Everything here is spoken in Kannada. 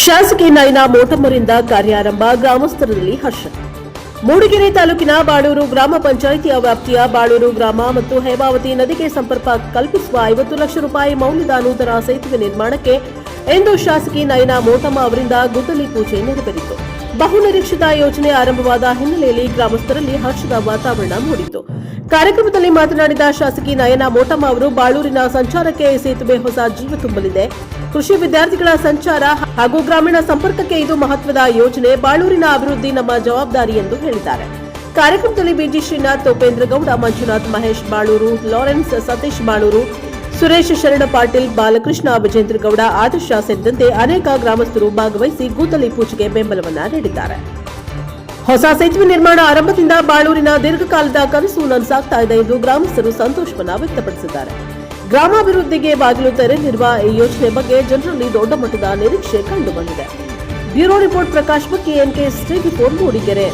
ಶಾಸಕಿ ನಯನಾ ಮೋಟಮ್ಮರಿಂದ ಕಾರ್ಯಾರಂಭ, ಗ್ರಾಮಸ್ಥರಲ್ಲಿ ಹರ್ಷ. ಮೂಡಿಗೆರೆ ತಾಲೂಕಿನ ಬಾಳೂರು ಗ್ರಾಮ ಪಂಚಾಯಿತಿಯ ವ್ಯಾಪ್ತಿಯ ಬಾಳೂರು ಗ್ರಾಮ ಮತ್ತು ಹೇಮಾವತಿ ನದಿಗೆ ಸಂಪರ್ಕ ಕಲ್ಪಿಸುವ 50 ಲಕ್ಷ ರೂಪಾಯಿ ಮೌಲ್ಯದ ನೂತನ ಸೇತುವೆ ನಿರ್ಮಾಣಕ್ಕೆ ಇಂದು ಶಾಸಕಿ ನಯನಾ ಮೋಟಮ್ಮ ಅವರಿಂದ ಗುದ್ದಲಿ ಪೂಜೆ ನೆರವೇರಿತು. ಬಹುನಿರೀಕ್ಷಿತ ಯೋಜನೆ ಆರಂಭವಾದ ಹಿನ್ನೆಲೆಯಲ್ಲಿ ಗ್ರಾಮಸ್ಥರಲ್ಲಿ ಹರ್ಷದ ವಾತಾವರಣ ಮೂಡಿತು. ಕಾರ್ಯಕ್ರಮದಲ್ಲಿ ಮಾತನಾಡಿದ ಶಾಸಕಿ ನಯನಾ ಮೋಟಮ್ಮ ಅವರು, ಬಾಳೂರಿನ ಸಂಚಾರಕ್ಕೆ ಈ ಸೇತುವೆ ಹೊಸ ಜೀವ ತುಂಬಲಿದೆ. ಕೃಷಿ ವಿದ್ಯಾರ್ಥಿಗಳ ಸಂಚಾರ ಹಾಗೂ ಗ್ರಾಮೀಣ ಸಂಪರ್ಕಕ್ಕೆ ಇದು ಮಹತ್ವದ ಯೋಜನೆ. ಬಾಳೂರಿನ ಅಭಿವೃದ್ಧಿ ನಮ್ಮ ಜವಾಬ್ದಾರಿ ಎಂದು ಹೇಳಿದ್ದಾರೆ. ಕಾರ್ಯಕ್ರಮದಲ್ಲಿ ಬಿಜಿ ಶ್ರೀನಾಥ್, ಉಪೇಂದ್ರ ಗೌಡ, ಮಂಜುನಾಥ್, ಮಹೇಶ್ ಬಾಳೂರು, ಲಾರೆನ್ಸ್, ಸತೀಶ್ ಬಾಳೂರು, ಸುರೇಶ್ ಶರಣ ಪಾಟೀಲ್, ಬಾಲಕೃಷ್ಣ, ವಿಜೇಂದ್ರ ಗೌಡ, ಆದರ್ಶ ಸೇರಿದಂತೆ ಅನೇಕ ಗ್ರಾಮಸ್ಥರು ಭಾಗವಹಿಸಿ ಗುದ್ದಲಿ ಪೂಜೆಗೆ ಬೆಂಬಲವನ್ನ ನೀಡಿದ್ದಾರೆ. ಹೊಸ ಸೇತುವೆ ನಿರ್ಮಾಣ ಆರಂಭದಿಂದ ಬಾಳೂರಿನ ದೀರ್ಘಕಾಲದ ಕನಸು ನನಸಾಗ್ತಾ ಇದೆ ಎಂದು ಗ್ರಾಮಸ್ಥರು ಸಂತೋಷವನ್ನ ವ್ಯಕ್ತಪಡಿಸಿದ್ದಾರೆ. ಗ್ರಾಮಾಭಿವೃದ್ಧಿಗೆ ಬಾಗಿಲು ತೆರೆದಿರುವ ಈ ಯೋಜನೆ ಬಗ್ಗೆ ಜನರಲ್ಲಿ ದೊಡ್ಡ ಮಟ್ಟದ ನಿರೀಕ್ಷೆ ಕಂಡುಬಂದಿದೆ. ಬ್ಯೂರೋ ರಿಪೋರ್ಟ್, ಪ್ರಕಾಶ್ ಬಕ್ಕಿ, NK Tivy 4 ಮೂಡಿಗೆರೆ.